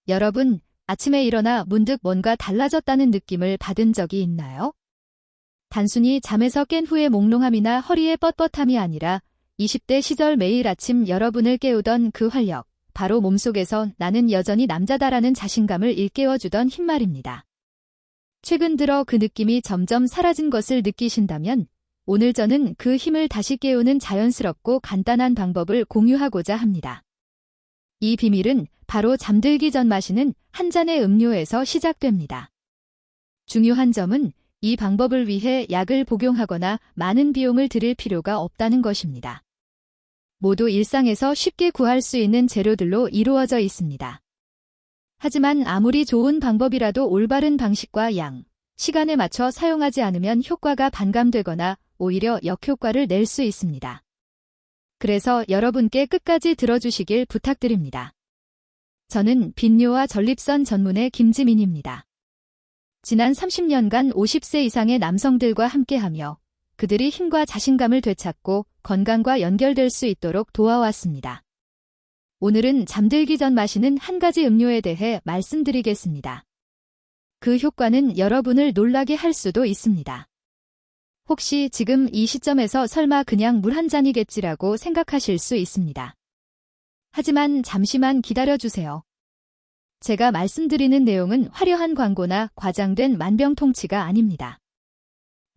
여러분, 아침에 일어나 문득 뭔가 달라졌다는 느낌을 받은 적이 있나요? 단순히 잠에서 깬 후의 몽롱함이나 허리의 뻣뻣함이 아니라 20대 시절 매일 아침 여러분을 깨우던 그 활력, 바로 몸속에서 나는 여전히 남자다라는 자신감을 일깨워주던 힘 말입니다. 최근 들어 그 느낌이 점점 사라진 것을 느끼신다면 오늘 저는 그 힘을 다시 깨우는 자연스럽고 간단한 방법을 공유하고자 합니다. 이 비밀은 바로 잠들기 전 마시는 한 잔의 음료에서 시작됩니다. 중요한 점은 이 방법을 위해 약을 복용하거나 많은 비용을 들일 필요가 없다는 것입니다. 모두 일상에서 쉽게 구할 수 있는 재료들로 이루어져 있습니다. 하지만 아무리 좋은 방법이라도 올바른 방식과 양, 시간에 맞춰 사용하지 않으면 효과가 반감되거나 오히려 역효과를 낼 수 있습니다. 그래서 여러분께 끝까지 들어주시길 부탁드립니다. 저는 빈뇨와 전립선 전문의 김지민입니다. 지난 30년간 50세 이상의 남성들과 함께하며 그들이 힘과 자신감을 되찾고 건강과 연결될 수 있도록 도와왔습니다. 오늘은 잠들기 전 마시는 한 가지 음료에 대해 말씀드리겠습니다. 그 효과는 여러분을 놀라게 할 수도 있습니다. 혹시 지금 이 시점에서 설마 그냥 물 한 잔이겠지라고 생각하실 수 있습니다. 하지만 잠시만 기다려주세요. 제가 말씀드리는 내용은 화려한 광고나 과장된 만병통치가 아닙니다.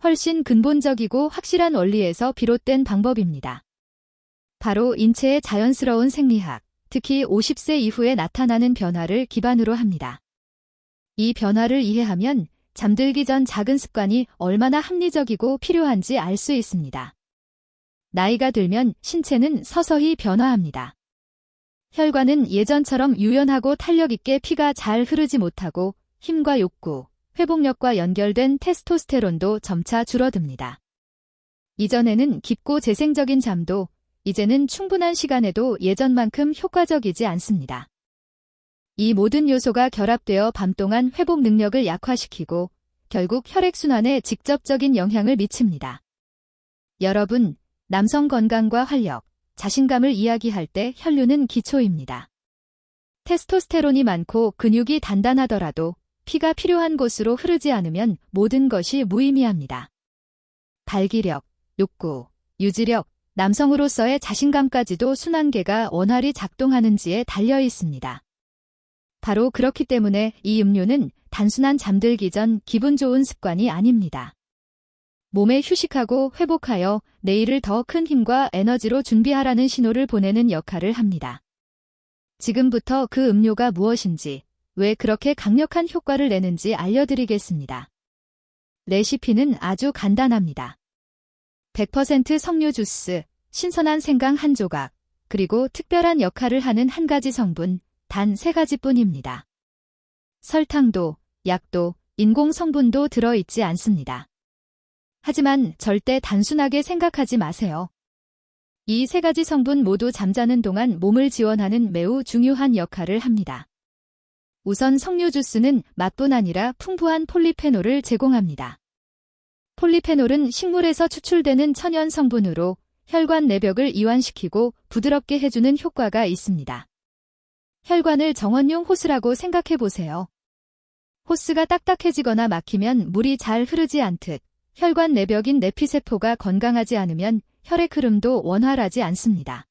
훨씬 근본적이고 확실한 원리에서 비롯된 방법입니다. 바로 인체의 자연스러운 생리학, 특히 50세 이후에 나타나는 변화를 기반으로 합니다. 이 변화를 이해하면 잠들기 전 작은 습관이 얼마나 합리적이고 필요한지 알 수 있습니다. 나이가 들면 신체는 서서히 변화합니다. 혈관은 예전처럼 유연하고 탄력 있게 피가 잘 흐르지 못하고 힘과 욕구, 회복력과 연결된 테스토스테론도 점차 줄어듭니다. 이전에는 깊고 재생적인 잠도 이제는 충분한 시간에도 예전만큼 효과적이지 않습니다. 이 모든 요소가 결합되어 밤 동안 회복 능력을 약화시키고 결국 혈액순환에 직접적인 영향을 미칩니다. 여러분, 남성 건강과 활력, 자신감을 이야기할 때 혈류는 기초입니다. 테스토스테론이 많고 근육이 단단하더라도 피가 필요한 곳으로 흐르지 않으면 모든 것이 무의미합니다. 발기력, 욕구, 유지력, 남성으로서의 자신감까지도 순환계가 원활히 작동하는지에 달려 있습니다. 바로 그렇기 때문에 이 음료는 단순한 잠들기 전 기분 좋은 습관이 아닙니다. 몸에 휴식하고 회복하여 내일을 더 큰 힘과 에너지로 준비하라는 신호를 보내는 역할을 합니다. 지금부터 그 음료가 무엇인지, 왜 그렇게 강력한 효과를 내는지 알려드리겠습니다. 레시피는 아주 간단합니다. 100% 석류 주스, 신선한 생강 한 조각, 그리고 특별한 역할을 하는 한 가지 성분, 단 3가지뿐입니다. 설탕도, 약도, 인공 성분도 들어있지 않습니다. 하지만 절대 단순하게 생각하지 마세요. 이 3가지 성분 모두 잠자는 동안 몸을 지원하는 매우 중요한 역할을 합니다. 우선 석류 주스는 맛뿐 아니라 풍부한 폴리페놀을 제공합니다. 폴리페놀은 식물에서 추출되는 천연 성분으로 혈관 내벽을 이완시키고 부드럽게 해주는 효과가 있습니다. 혈관을 정원용 호스라고 생각해 보세요. 호스가 딱딱해지거나 막히면 물이 잘 흐르지 않듯 혈관 내벽인 내피세포가 건강하지 않으면 혈액 흐름도 원활하지 않습니다.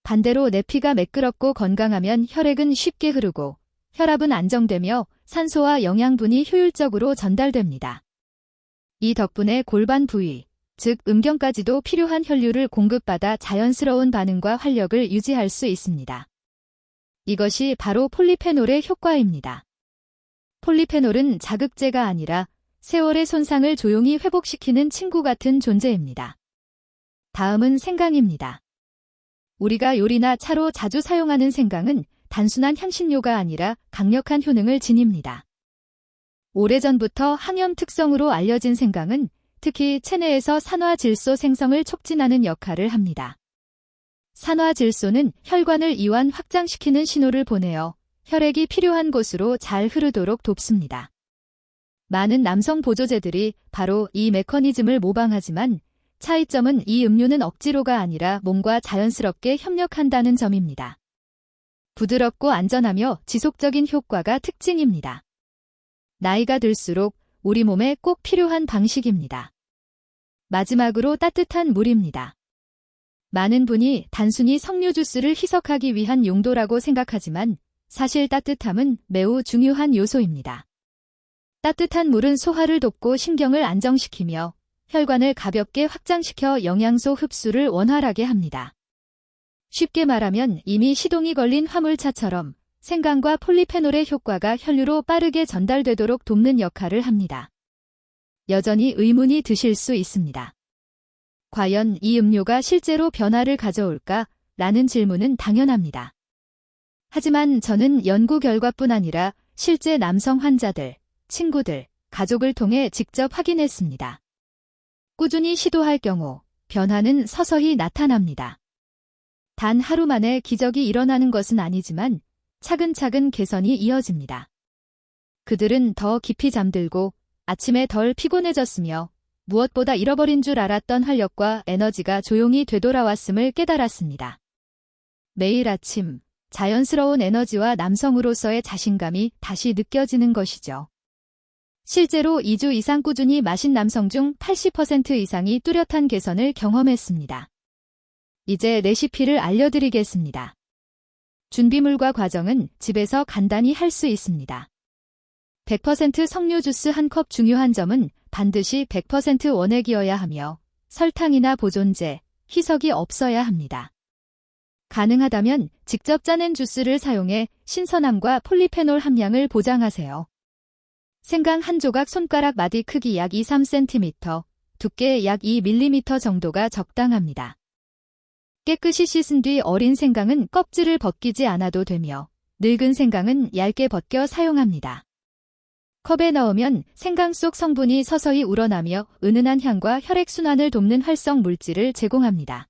반대로 내피가 매끄럽고 건강하면 혈액은 쉽게 흐르고 혈압은 안정되며 산소와 영양분이 효율적으로 전달됩니다. 이 덕분에 골반 부위, 즉 음경까지도 필요한 혈류를 공급받아 자연스러운 반응과 활력을 유지할 수 있습니다. 이것이 바로 폴리페놀의 효과입니다. 폴리페놀은 자극제가 아니라 세월의 손상을 조용히 회복시키는 친구 같은 존재입니다. 다음은 생강입니다. 우리가 요리나 차로 자주 사용하는 생강은 단순한 향신료가 아니라 강력한 효능을 지닙니다. 오래전부터 항염 특성으로 알려진 생강은 특히 체내에서 산화질소 생성을 촉진하는 역할을 합니다. 산화질소는 혈관을 이완 확장시키는 신호를 보내어 혈액이 필요한 곳으로 잘 흐르도록 돕습니다. 많은 남성 보조제들이 바로 이 메커니즘을 모방하지만 차이점은 이 음료는 억지로가 아니라 몸과 자연스럽게 협력한다는 점입니다. 부드럽고 안전하며 지속적인 효과가 특징입니다. 나이가 들수록 우리 몸에 꼭 필요한 방식입니다. 마지막으로 따뜻한 물입니다. 많은 분이 단순히 석류 주스를 희석하기 위한 용도라고 생각하지만 사실 따뜻함은 매우 중요한 요소입니다. 따뜻한 물은 소화를 돕고 신경을 안정시키며 혈관을 가볍게 확장시켜 영양소 흡수를 원활하게 합니다. 쉽게 말하면 이미 시동이 걸린 화물차처럼 생강과 폴리페놀의 효과가 혈류로 빠르게 전달되도록 돕는 역할을 합니다. 여전히 의문이 드실 수 있습니다. 과연 이 음료가 실제로 변화를 가져올까? 라는 질문은 당연합니다. 하지만 저는 연구 결과뿐 아니라 실제 남성 환자들, 친구들, 가족을 통해 직접 확인했습니다. 꾸준히 시도할 경우 변화는 서서히 나타납니다. 단 하루 만에 기적이 일어나는 것은 아니지만 차근차근 개선이 이어집니다. 그들은 더 깊이 잠들고 아침에 덜 피곤해졌으며 무엇보다 잃어버린 줄 알았던 활력과 에너지가 조용히 되돌아왔음을 깨달았습니다. 매일 아침 자연스러운 에너지와 남성으로서의 자신감이 다시 느껴지는 것이죠. 실제로 2주 이상 꾸준히 마신 남성 중 80% 이상이 뚜렷한 개선을 경험했습니다. 이제 레시피를 알려드리겠습니다. 준비물과 과정은 집에서 간단히 할 수 있습니다. 100% 석류 주스 1컵. 중요한 점은 반드시 100% 원액이어야 하며 설탕이나 보존제, 희석이 없어야 합니다. 가능하다면 직접 짜낸 주스를 사용해 신선함과 폴리페놀 함량을 보장하세요. 생강 한 조각 손가락 마디 크기 약 2-3cm, 두께 약 2mm 정도가 적당합니다. 깨끗이 씻은 뒤 어린 생강은 껍질을 벗기지 않아도 되며 늙은 생강은 얇게 벗겨 사용합니다. 컵에 넣으면 생강 속 성분이 서서히 우러나며 은은한 향과 혈액순환을 돕는 활성 물질을 제공합니다.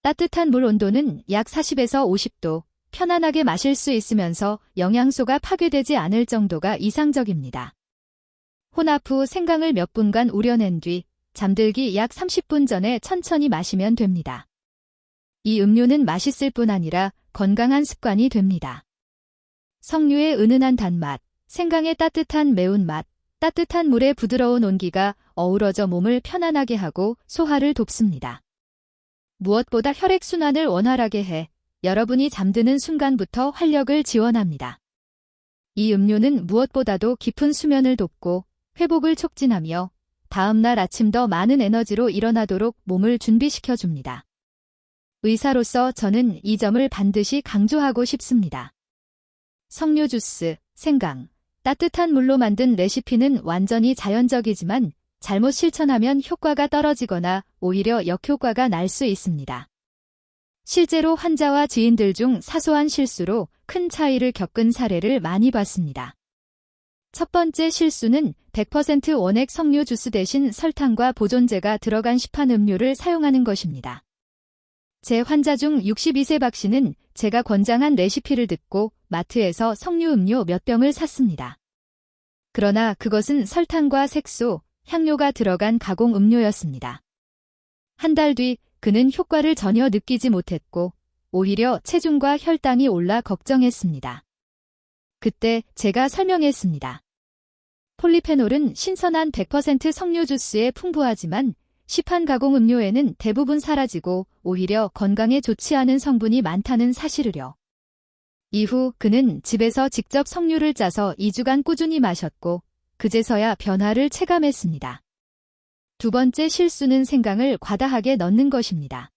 따뜻한 물 온도는 약 40에서 50도, 편안하게 마실 수 있으면서 영양소가 파괴되지 않을 정도가 이상적입니다. 혼합 후 생강을 몇 분간 우려낸 뒤 잠들기 약 30분 전에 천천히 마시면 됩니다. 이 음료는 맛있을 뿐 아니라 건강한 습관이 됩니다. 석류의 은은한 단맛, 생강의 따뜻한 매운맛, 따뜻한 물의 부드러운 온기가 어우러져 몸을 편안하게 하고 소화를 돕습니다. 무엇보다 혈액순환을 원활하게 해 여러분이 잠드는 순간부터 활력을 지원합니다. 이 음료는 무엇보다도 깊은 수면을 돕고 회복을 촉진하며 다음날 아침 더 많은 에너지로 일어나도록 몸을 준비시켜줍니다. 의사로서 저는 이 점을 반드시 강조하고 싶습니다. 석류 주스, 생강, 따뜻한 물로 만든 레시피는 완전히 자연적이지만 잘못 실천하면 효과가 떨어지거나 오히려 역효과가 날 수 있습니다. 실제로 환자와 지인들 중 사소한 실수로 큰 차이를 겪은 사례를 많이 봤습니다. 첫 번째 실수는 100% 원액 석류 주스 대신 설탕과 보존제가 들어간 시판 음료를 사용하는 것입니다. 제 환자 중 62세 박 씨는 제가 권장한 레시피를 듣고 마트에서 석류 음료 몇 병을 샀습니다. 그러나 그것은 설탕과 색소, 향료가 들어간 가공 음료였습니다. 한 달 뒤 그는 효과를 전혀 느끼지 못했고 오히려 체중과 혈당이 올라 걱정했습니다. 그때 제가 설명했습니다. 폴리페놀은 신선한 100% 석류 주스에 풍부하지만 시판 가공 음료에는 대부분 사라지고 오히려 건강에 좋지 않은 성분이 많다는 사실을요. 이후 그는 집에서 직접 석류를 짜서 2주간 꾸준히 마셨고 그제서야 변화를 체감했습니다. 두 번째 실수는 생강을 과다하게 넣는 것입니다.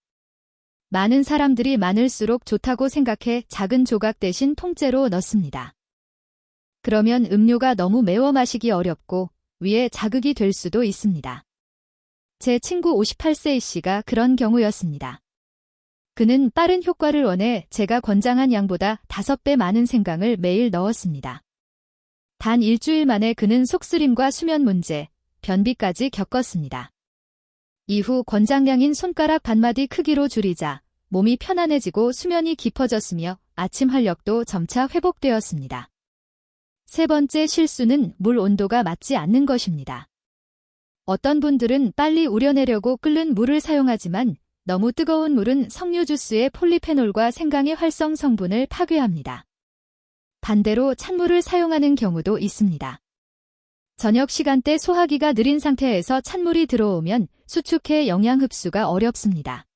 많은 사람들이 많을수록 좋다고 생각해 작은 조각 대신 통째로 넣습니다. 그러면 음료가 너무 매워 마시기 어렵고 위에 자극이 될 수도 있습니다. 제 친구 58세 A씨가 그런 경우였습니다. 그는 빠른 효과를 원해 제가 권장한 양보다 5배 많은 생강을 매일 넣었습니다. 단 일주일 만에 그는 속쓰림과 수면 문제, 변비까지 겪었습니다. 이후 권장량인 손가락 반마디 크기로 줄이자 몸이 편안해지고 수면이 깊어졌으며 아침 활력도 점차 회복되었습니다. 세 번째 실수는 물 온도가 맞지 않는 것입니다. 어떤 분들은 빨리 우려내려고 끓는 물을 사용하지만 너무 뜨거운 물은 석류 주스의 폴리페놀과 생강의 활성 성분을 파괴합니다. 반대로 찬물을 사용하는 경우도 있습니다. 저녁 시간대 소화기가 느린 상태에서 찬물이 들어오면 수축해 영양 흡수가 어렵습니다.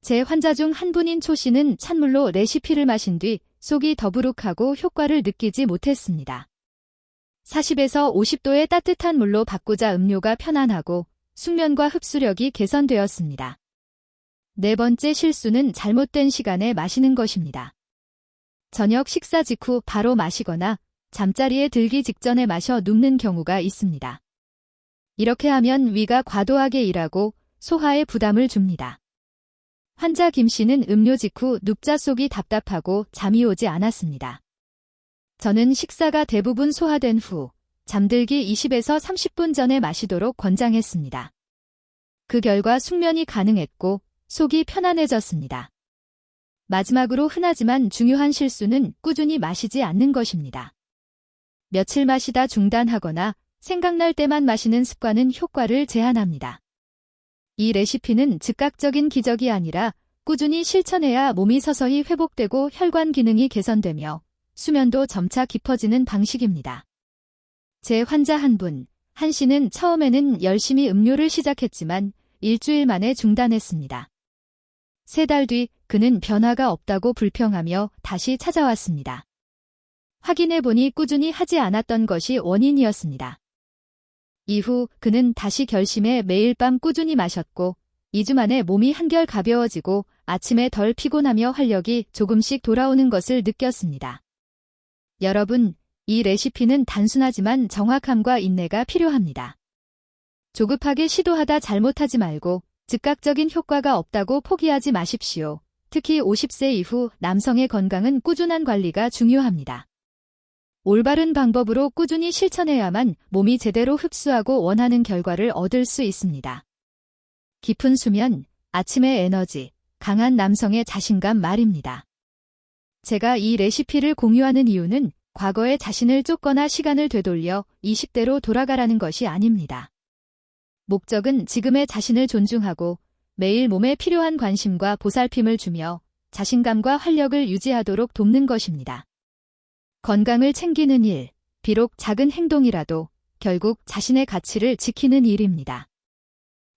제 환자 중 한 분인 초 씨는 찬물로 레시피를 마신 뒤 속이 더부룩하고 효과를 느끼지 못했습니다. 40에서 50도의 따뜻한 물로 바꾸자 음료가 편안하고 숙면과 흡수력이 개선되었습니다. 네 번째 실수는 잘못된 시간에 마시는 것입니다. 저녁 식사 직후 바로 마시거나 잠자리에 들기 직전에 마셔 눕는 경우가 있습니다. 이렇게 하면 위가 과도하게 일하고 소화에 부담을 줍니다. 환자 김 씨는 음료 직후 눕자 속이 답답하고 잠이 오지 않았습니다. 저는 식사가 대부분 소화된 후 잠들기 20에서 30분 전에 마시도록 권장했습니다. 그 결과 숙면이 가능했고 속이 편안해졌습니다. 마지막으로 흔하지만 중요한 실수는 꾸준히 마시지 않는 것입니다. 며칠 마시다 중단하거나 생각날 때만 마시는 습관은 효과를 제한합니다. 이 레시피는 즉각적인 기적이 아니라 꾸준히 실천해야 몸이 서서히 회복되고 혈관 기능이 개선되며 수면도 점차 깊어지는 방식입니다. 제 환자 한 분, 한 씨는 처음에는 열심히 음료를 시작했지만 일주일 만에 중단했습니다. 3달 뒤 그는 변화가 없다고 불평하며 다시 찾아왔습니다. 확인해보니 꾸준히 하지 않았던 것이 원인이었습니다. 이후 그는 다시 결심해 매일 밤 꾸준히 마셨고 2주 만에 몸이 한결 가벼워지고 아침에 덜 피곤하며 활력이 조금씩 돌아오는 것을 느꼈습니다. 여러분, 이 레시피는 단순하지만 정확함과 인내가 필요합니다. 조급하게 시도하다 잘못하지 말고 즉각적인 효과가 없다고 포기하지 마십시오. 특히 50세 이후 남성의 건강은 꾸준한 관리가 중요합니다. 올바른 방법으로 꾸준히 실천해야만 몸이 제대로 흡수하고 원하는 결과를 얻을 수 있습니다. 깊은 수면, 아침의 에너지, 강한 남성의 자신감 말입니다. 제가 이 레시피를 공유하는 이유는 과거의 자신을 쫓거나 시간을 되돌려 20대로 돌아가라는 것이 아닙니다. 목적은 지금의 자신을 존중하고 매일 몸에 필요한 관심과 보살핌을 주며 자신감과 활력을 유지하도록 돕는 것입니다. 건강을 챙기는 일, 비록 작은 행동이라도 결국 자신의 가치를 지키는 일입니다.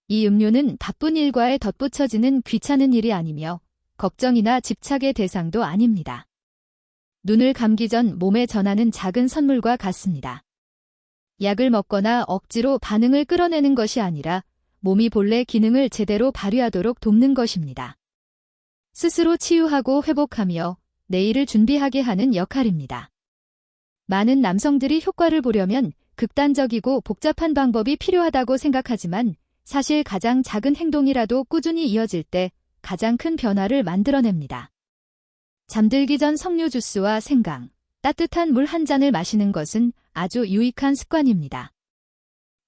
이 음료는 바쁜 일과에 덧붙여지는 귀찮은 일이 아니며 걱정이나 집착의 대상도 아닙니다. 눈을 감기 전 몸에 전하는 작은 선물과 같습니다. 약을 먹거나 억지로 반응을 끌어내는 것이 아니라 몸이 본래 기능을 제대로 발휘하도록 돕는 것입니다. 스스로 치유하고 회복하며 내일을 준비하게 하는 역할입니다. 많은 남성들이 효과를 보려면 극단적이고 복잡한 방법이 필요하다고 생각하지만 사실 가장 작은 행동이라도 꾸준히 이어질 때 가장 큰 변화를 만들어냅니다. 잠들기 전 석류 주스와 생강, 따뜻한 물 한 잔을 마시는 것은 아주 유익한 습관입니다.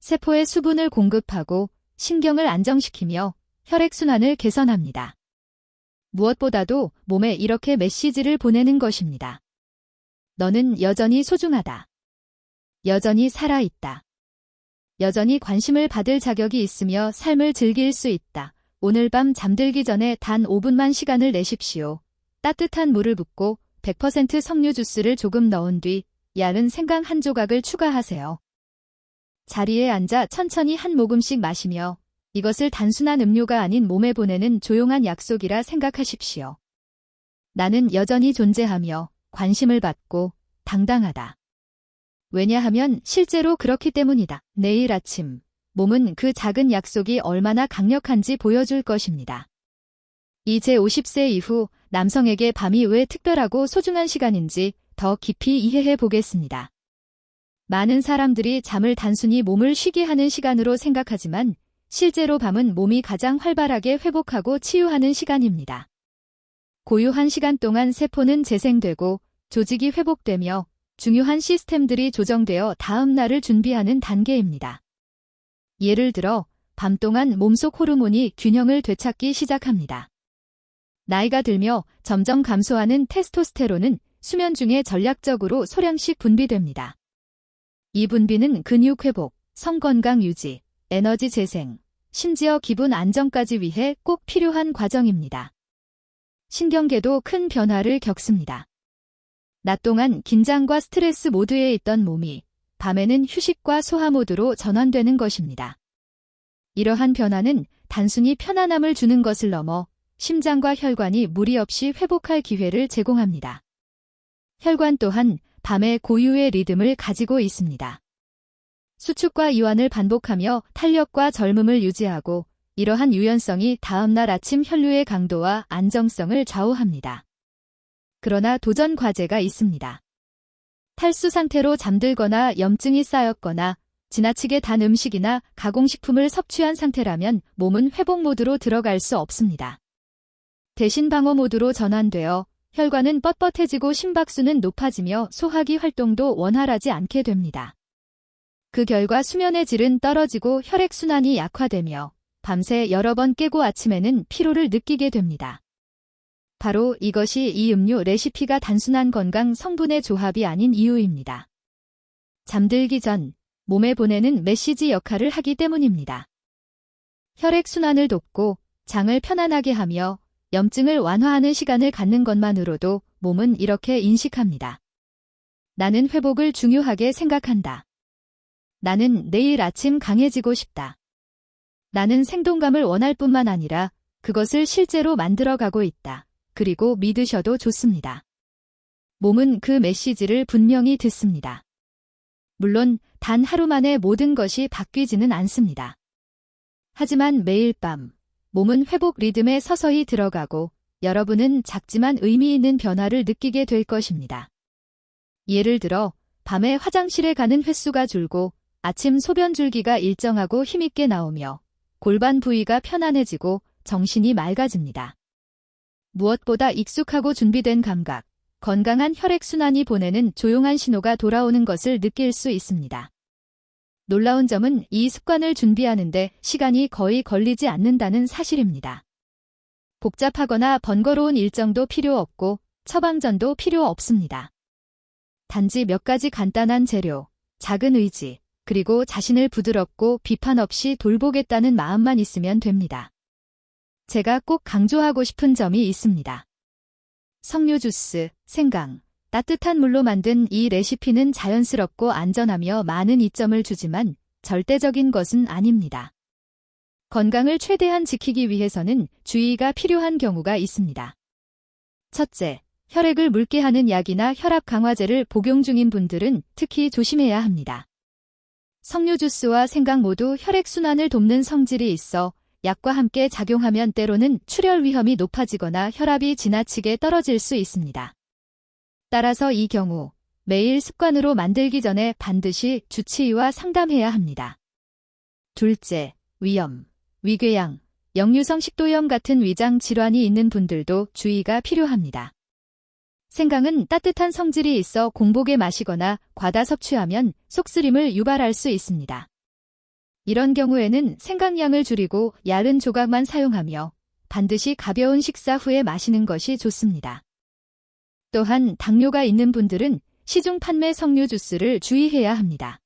세포에 수분을 공급하고 신경을 안정시키며 혈액순환을 개선합니다. 무엇보다도 몸에 이렇게 메시지를 보내는 것입니다. 너는 여전히 소중하다. 여전히 살아있다. 여전히 관심을 받을 자격이 있으며 삶을 즐길 수 있다. 오늘 밤 잠들기 전에 단 5분만 시간을 내십시오. 따뜻한 물을 붓고 100% 석류 주스를 조금 넣은 뒤 얇은 생강 한 조각을 추가하세요. 자리에 앉아 천천히 한 모금씩 마시며 이것을 단순한 음료가 아닌 몸에 보내는 조용한 약속이라 생각하십시오. 나는 여전히 존재하며 관심을 받고 당당하다. 왜냐하면 실제로 그렇기 때문이다. 내일 아침, 몸은 그 작은 약속이 얼마나 강력한지 보여줄 것입니다. 이제 50세 이후 남성에게 밤이 왜 특별하고 소중한 시간인지 더 깊이 이해해 보겠습니다. 많은 사람들이 잠을 단순히 몸을 쉬게 하는 시간으로 생각하지만 실제로 밤은 몸이 가장 활발하게 회복하고 치유하는 시간입니다. 고요한 시간 동안 세포는 재생되고 조직이 회복되며 중요한 시스템들이 조정되어 다음 날을 준비하는 단계입니다. 예를 들어 밤 동안 몸속 호르몬이 균형을 되찾기 시작합니다. 나이가 들며 점점 감소하는 테스토스테론은 수면 중에 전략적으로 소량씩 분비됩니다. 이 분비는 근육 회복, 성 건강 유지, 에너지 재생, 심지어 기분 안정까지 위해 꼭 필요한 과정입니다. 신경계도 큰 변화를 겪습니다. 낮 동안 긴장과 스트레스 모드에 있던 몸이 밤에는 휴식과 소화 모드로 전환되는 것입니다. 이러한 변화는 단순히 편안함을 주는 것을 넘어 심장과 혈관이 무리 없이 회복할 기회를 제공합니다. 혈관 또한 밤의 고유의 리듬을 가지고 있습니다. 수축과 이완을 반복하며 탄력과 젊음을 유지하고 이러한 유연성이 다음날 아침 혈류의 강도와 안정성을 좌우합니다. 그러나 도전 과제가 있습니다. 탈수 상태로 잠들거나 염증이 쌓였거나 지나치게 단 음식이나 가공식품을 섭취한 상태라면 몸은 회복 모드로 들어갈 수 없습니다. 대신 방어 모드로 전환되어 혈관은 뻣뻣해지고 심박수는 높아지며 소화기 활동도 원활하지 않게 됩니다. 그 결과 수면의 질은 떨어지고 혈액순환이 약화되며 밤새 여러 번 깨고 아침에는 피로를 느끼게 됩니다. 바로 이것이 이 음료 레시피가 단순한 건강 성분의 조합이 아닌 이유입니다. 잠들기 전 몸에 보내는 메시지 역할을 하기 때문입니다. 혈액순환을 돕고 장을 편안하게 하며 염증을 완화하는 시간을 갖는 것만으로도 몸은 이렇게 인식합니다. 나는 회복을 중요하게 생각한다. 나는 내일 아침 강해지고 싶다. 나는 생동감을 원할 뿐만 아니라 그것을 실제로 만들어가고 있다. 그리고 믿으셔도 좋습니다. 몸은 그 메시지를 분명히 듣습니다. 물론 단 하루 만에 모든 것이 바뀌지는 않습니다. 하지만 매일 밤 몸은 회복 리듬에 서서히 들어가고 여러분은 작지만 의미 있는 변화를 느끼게 될 것입니다. 예를 들어 밤에 화장실에 가는 횟수가 줄고 아침 소변 줄기가 일정하고 힘있게 나오며 골반 부위가 편안해지고 정신이 맑아집니다. 무엇보다 익숙하고 준비된 감각, 건강한 혈액순환이 보내는 조용한 신호가 돌아오는 것을 느낄 수 있습니다. 놀라운 점은 이 습관을 준비하는데 시간이 거의 걸리지 않는다는 사실입니다. 복잡하거나 번거로운 일정도 필요 없고 처방전도 필요 없습니다. 단지 몇 가지 간단한 재료, 작은 의지, 그리고 자신을 부드럽고 비판 없이 돌보겠다는 마음만 있으면 됩니다. 제가 꼭 강조하고 싶은 점이 있습니다. 석류 주스, 생강, 따뜻한 물로 만든 이 레시피는 자연스럽고 안전하며 많은 이점을 주지만 절대적인 것은 아닙니다. 건강을 최대한 지키기 위해서는 주의가 필요한 경우가 있습니다. 첫째, 혈액을 묽게 하는 약이나 혈압 강화제를 복용 중인 분들은 특히 조심해야 합니다. 석류 주스와 생강 모두 혈액순환을 돕는 성질이 있어 약과 함께 작용하면 때로는 출혈 위험이 높아지거나 혈압이 지나치게 떨어질 수 있습니다. 따라서 이 경우 매일 습관으로 만들기 전에 반드시 주치의와 상담해야 합니다. 둘째, 위염, 위궤양, 역류성 식도염 같은 위장 질환이 있는 분들도 주의가 필요합니다. 생강은 따뜻한 성질이 있어 공복에 마시거나 과다 섭취하면 속쓰림을 유발할 수 있습니다. 이런 경우에는 생강량을 줄이고 얇은 조각만 사용하며 반드시 가벼운 식사 후에 마시는 것이 좋습니다. 또한 당뇨가 있는 분들은 시중 판매 석류 주스를 주의해야 합니다.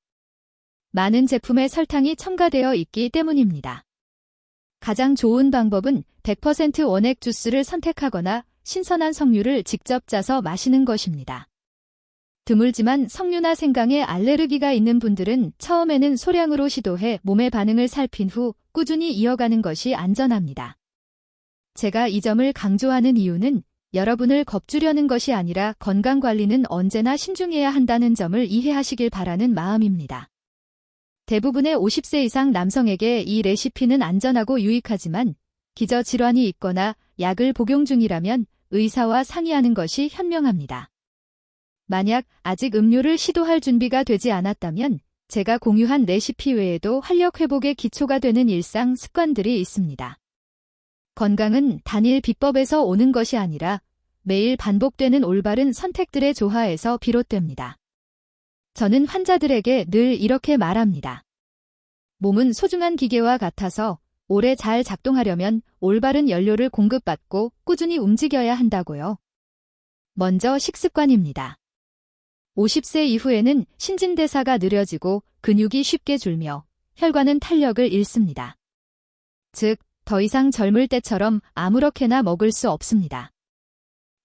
많은 제품에 설탕이 첨가되어 있기 때문입니다. 가장 좋은 방법은 100% 원액 주스를 선택하거나 신선한 석류를 직접 짜서 마시는 것입니다. 드물지만 석류나 생강에 알레르기가 있는 분들은 처음에는 소량으로 시도해 몸의 반응을 살핀 후 꾸준히 이어가는 것이 안전합니다. 제가 이 점을 강조하는 이유는 여러분을 겁주려는 것이 아니라 건강관리는 언제나 신중해야 한다는 점을 이해하시길 바라는 마음입니다. 대부분의 50세 이상 남성에게 이 레시피는 안전하고 유익하지만 기저질환이 있거나 약을 복용 중이라면 의사와 상의하는 것이 현명합니다. 만약 아직 음료를 시도할 준비가 되지 않았다면 제가 공유한 레시피 외에도 활력 회복의 기초가 되는 일상 습관들이 있습니다. 건강은 단일 비법에서 오는 것이 아니라 매일 반복되는 올바른 선택들의 조화에서 비롯됩니다. 저는 환자들에게 늘 이렇게 말합니다. 몸은 소중한 기계와 같아서 오래 잘 작동하려면 올바른 연료를 공급받고 꾸준히 움직여야 한다고요. 먼저 식습관입니다. 50세 이후에는 신진대사가 느려지고 근육이 쉽게 줄며 혈관은 탄력을 잃습니다. 즉, 더 이상 젊을 때처럼 아무렇게나 먹을 수 없습니다.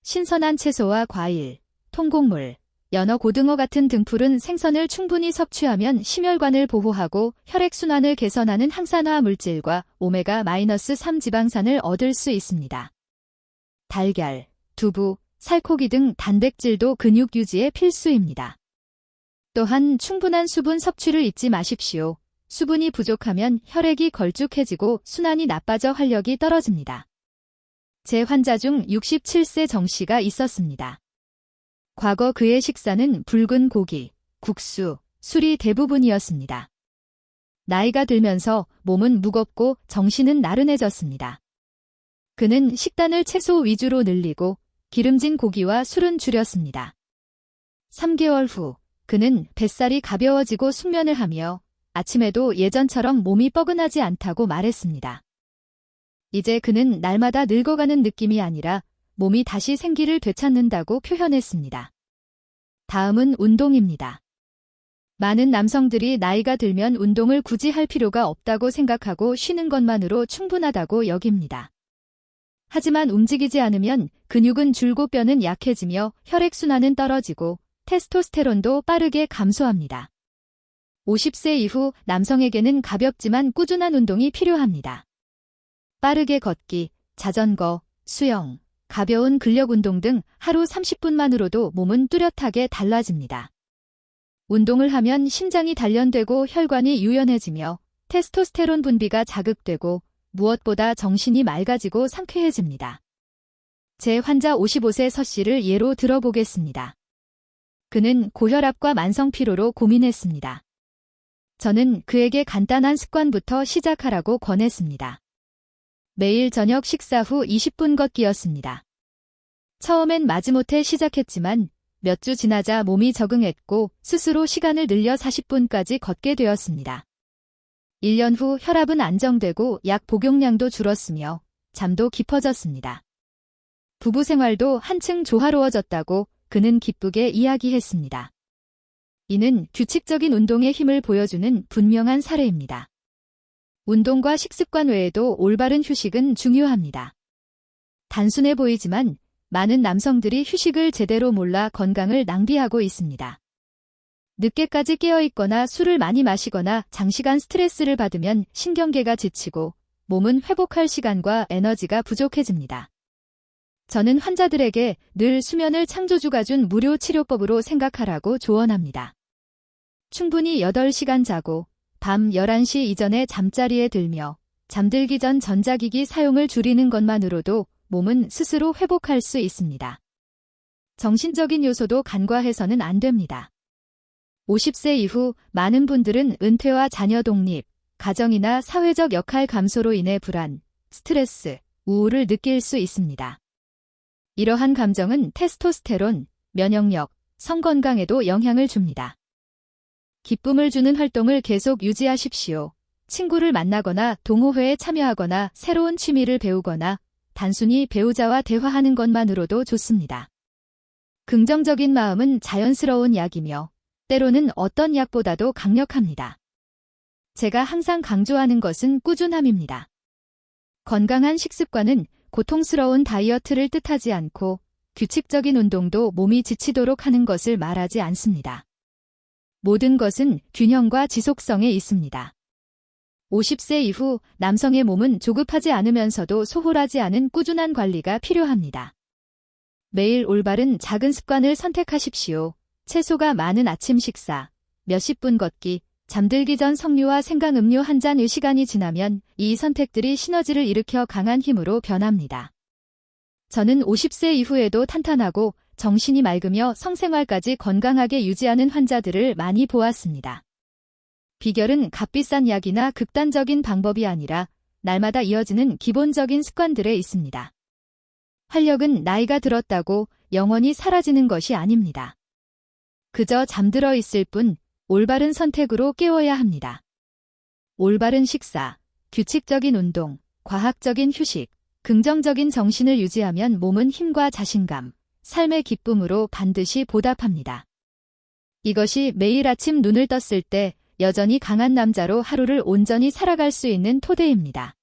신선한 채소와 과일, 통곡물, 연어, 고등어 같은 등푸른 생선을 충분히 섭취하면 심혈관을 보호하고 혈액순환을 개선하는 항산화 물질과 오메가-3 지방산을 얻을 수 있습니다. 달걀, 두부, 살코기 등 단백질도 근육 유지에 필수입니다. 또한 충분한 수분 섭취를 잊지 마십시오. 수분이 부족하면 혈액이 걸쭉해지고 순환이 나빠져 활력이 떨어집니다. 제 환자 중 67세 정 씨가 있었습니다. 과거 그의 식사는 붉은 고기, 국수, 술이 대부분이었습니다. 나이가 들면서 몸은 무겁고 정신은 나른해졌습니다. 그는 식단을 채소 위주로 늘리고 기름진 고기와 술은 줄였습니다. 3개월 후 그는 뱃살이 가벼워지고 숙면을 하며 아침에도 예전처럼 몸이 뻐근하지 않다고 말했습니다. 이제 그는 날마다 늙어가는 느낌이 아니라 몸이 다시 생기를 되찾는다고 표현했습니다. 다음은 운동입니다. 많은 남성들이 나이가 들면 운동을 굳이 할 필요가 없다고 생각하고 쉬는 것만으로 충분하다고 여깁니다. 하지만 움직이지 않으면 근육은 줄고 뼈는 약해지며 혈액순환은 떨어지고 테스토스테론도 빠르게 감소합니다. 50세 이후 남성에게는 가볍지만 꾸준한 운동이 필요합니다. 빠르게 걷기, 자전거, 수영, 가벼운 근력 운동 등 하루 30분만으로도 몸은 뚜렷하게 달라집니다. 운동을 하면 심장이 단련되고 혈관이 유연해지며 테스토스테론 분비가 자극되고 무엇보다 정신이 맑아지고 상쾌해집니다. 제 환자 55세 서 씨를 예로 들어보겠습니다. 그는 고혈압과 만성 피로로 고민했습니다. 저는 그에게 간단한 습관부터 시작하라고 권했습니다. 매일 저녁 식사 후 20분 걷기였습니다. 처음엔 마지못해 시작했지만 몇 주 지나자 몸이 적응했고 스스로 시간을 늘려 40분까지 걷게 되었습니다. 1년 후 혈압은 안정되고 약 복용량도 줄었으며 잠도 깊어졌습니다. 부부 생활도 한층 조화로워졌다고 그는 기쁘게 이야기했습니다. 이는 규칙적인 운동의 힘을 보여주는 분명한 사례입니다. 운동과 식습관 외에도 올바른 휴식은 중요합니다. 단순해 보이지만 많은 남성들이 휴식을 제대로 몰라 건강을 낭비하고 있습니다. 늦게까지 깨어있거나 술을 많이 마시거나 장시간 스트레스를 받으면 신경계가 지치고 몸은 회복할 시간과 에너지가 부족해집니다. 저는 환자들에게 늘 수면을 창조주가 준 무료 치료법으로 생각하라고 조언합니다. 충분히 8시간 자고 밤 11시 이전에 잠자리에 들며 잠들기 전 전자기기 사용을 줄이는 것만으로도 몸은 스스로 회복할 수 있습니다. 정신적인 요소도 간과해서는 안 됩니다. 50세 이후 많은 분들은 은퇴와 자녀 독립, 가정이나 사회적 역할 감소로 인해 불안, 스트레스, 우울을 느낄 수 있습니다. 이러한 감정은 테스토스테론, 면역력, 성건강에도 영향을 줍니다. 기쁨을 주는 활동을 계속 유지하십시오. 친구를 만나거나 동호회에 참여하거나 새로운 취미를 배우거나 단순히 배우자와 대화하는 것만으로도 좋습니다. 긍정적인 마음은 자연스러운 약이며 때로는 어떤 약보다도 강력합니다. 제가 항상 강조하는 것은 꾸준함입니다. 건강한 식습관은 고통스러운 다이어트를 뜻하지 않고 규칙적인 운동도 몸이 지치도록 하는 것을 말하지 않습니다. 모든 것은 균형과 지속성에 있습니다. 50세 이후 남성의 몸은 조급하지 않으면서도 소홀하지 않은 꾸준한 관리가 필요합니다. 매일 올바른 작은 습관을 선택하십시오. 채소가 많은 아침 식사, 몇십 분 걷기, 잠들기 전 석류와 생강음료 한 잔의 시간이 지나면 이 선택들이 시너지를 일으켜 강한 힘으로 변합니다. 저는 50세 이후에도 탄탄하고 정신이 맑으며 성생활까지 건강하게 유지하는 환자들을 많이 보았습니다. 비결은 값비싼 약이나 극단적인 방법이 아니라 날마다 이어지는 기본적인 습관들에 있습니다. 활력은 나이가 들었다고 영원히 사라지는 것이 아닙니다. 그저 잠들어 있을 뿐 올바른 선택으로 깨워야 합니다. 올바른 식사, 규칙적인 운동, 과학적인 휴식, 긍정적인 정신을 유지하면 몸은 힘과 자신감, 삶의 기쁨으로 반드시 보답합니다. 이것이 매일 아침 눈을 떴을 때 여전히 강한 남자로 하루를 온전히 살아갈 수 있는 토대입니다.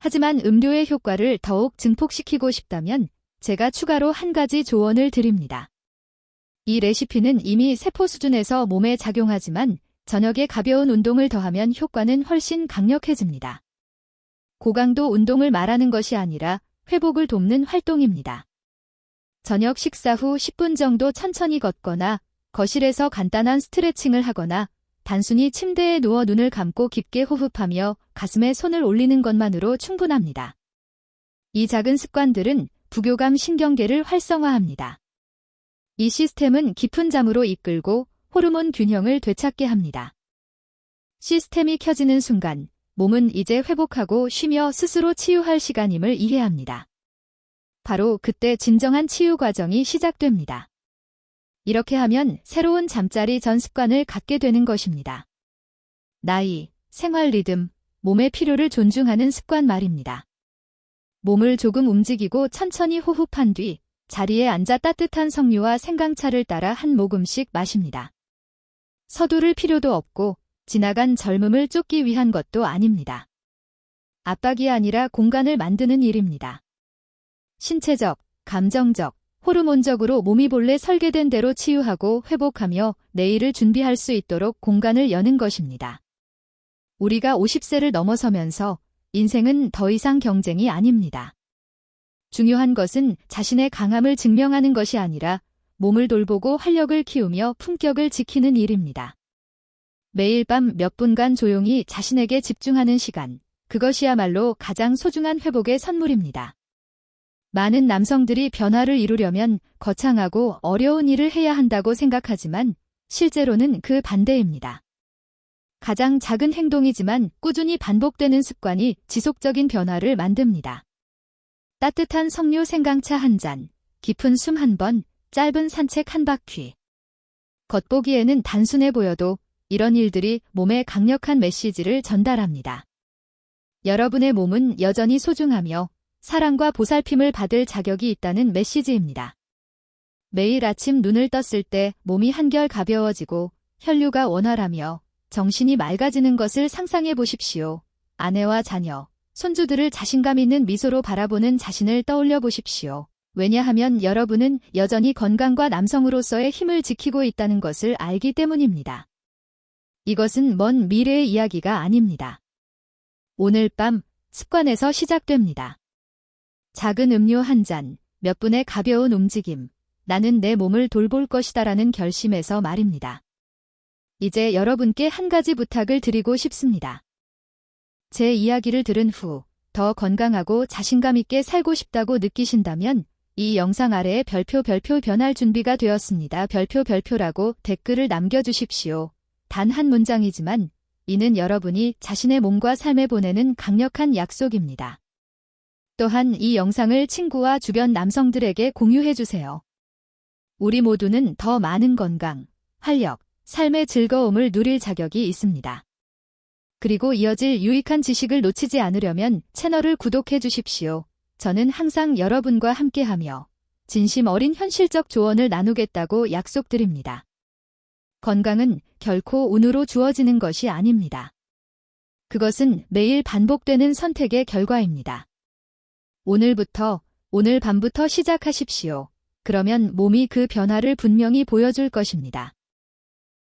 하지만 음료의 효과를 더욱 증폭시키고 싶다면 제가 추가로 한 가지 조언을 드립니다. 이 레시피는 이미 세포 수준에서 몸에 작용하지만 저녁에 가벼운 운동을 더하면 효과는 훨씬 강력해집니다. 고강도 운동을 말하는 것이 아니라 회복을 돕는 활동입니다. 저녁 식사 후 10분 정도 천천히 걷거나 거실에서 간단한 스트레칭을 하거나 단순히 침대에 누워 눈을 감고 깊게 호흡하며 가슴에 손을 올리는 것만으로 충분합니다. 이 작은 습관들은 부교감 신경계를 활성화합니다. 이 시스템은 깊은 잠으로 이끌고 호르몬 균형을 되찾게 합니다. 시스템이 켜지는 순간 몸은 이제 회복하고 쉬며 스스로 치유할 시간임을 이해합니다. 바로 그때 진정한 치유 과정이 시작됩니다. 이렇게 하면 새로운 잠자리 전 습관을 갖게 되는 것입니다. 나이, 생활 리듬, 몸의 필요를 존중하는 습관 말입니다. 몸을 조금 움직이고 천천히 호흡한 뒤 자리에 앉아 따뜻한 석류와 생강차를 따라 한 모금씩 마십니다. 서두를 필요도 없고 지나간 젊음을 쫓기 위한 것도 아닙니다. 압박이 아니라 공간을 만드는 일입니다. 신체적, 감정적, 호르몬적으로 몸이 본래 설계된 대로 치유하고 회복하며 내일을 준비할 수 있도록 공간을 여는 것입니다. 우리가 50세를 넘어서면서 인생은 더 이상 경쟁이 아닙니다. 중요한 것은 자신의 강함을 증명하는 것이 아니라 몸을 돌보고 활력을 키우며 품격을 지키는 일입니다. 매일 밤 몇 분간 조용히 자신에게 집중하는 시간, 그것이야말로 가장 소중한 회복의 선물입니다. 많은 남성들이 변화를 이루려면 거창하고 어려운 일을 해야 한다고 생각하지만 실제로는 그 반대입니다. 가장 작은 행동이지만 꾸준히 반복되는 습관이 지속적인 변화를 만듭니다. 따뜻한 석류 생강차 한 잔, 깊은 숨 한 번, 짧은 산책 한 바퀴. 겉보기에는 단순해 보여도 이런 일들이 몸에 강력한 메시지를 전달합니다. 여러분의 몸은 여전히 소중하며 사랑과 보살핌을 받을 자격이 있다는 메시지입니다. 매일 아침 눈을 떴을 때 몸이 한결 가벼워지고 혈류가 원활하며 정신이 맑아지는 것을 상상해 보십시오. 아내와 자녀, 손주들을 자신감 있는 미소로 바라보는 자신을 떠올려 보십시오. 왜냐하면 여러분은 여전히 건강과 남성으로서의 힘을 지키고 있다는 것을 알기 때문입니다. 이것은 먼 미래의 이야기가 아닙니다. 오늘 밤 습관에서 시작됩니다. 작은 음료 한 잔, 몇 분의 가벼운 움직임, 나는 내 몸을 돌볼 것이다라는 결심에서 말입니다. 이제 여러분께 한 가지 부탁을 드리고 싶습니다. 제 이야기를 들은 후 더 건강하고 자신감 있게 살고 싶다고 느끼신다면 이 영상 아래에 별표 변할 준비가 되었습니다. 별표라고 댓글을 남겨주십시오. 단 한 문장이지만 이는 여러분이 자신의 몸과 삶에 보내는 강력한 약속입니다. 또한 이 영상을 친구와 주변 남성들에게 공유해주세요. 우리 모두는 더 많은 건강, 활력, 삶의 즐거움을 누릴 자격이 있습니다. 그리고 이어질 유익한 지식을 놓치지 않으려면 채널을 구독해 주십시오. 저는 항상 여러분과 함께하며 진심 어린 현실적 조언을 나누겠다고 약속드립니다. 건강은 결코 운으로 주어지는 것이 아닙니다. 그것은 매일 반복되는 선택의 결과입니다. 오늘 밤부터 시작하십시오. 그러면 몸이 그 변화를 분명히 보여줄 것입니다.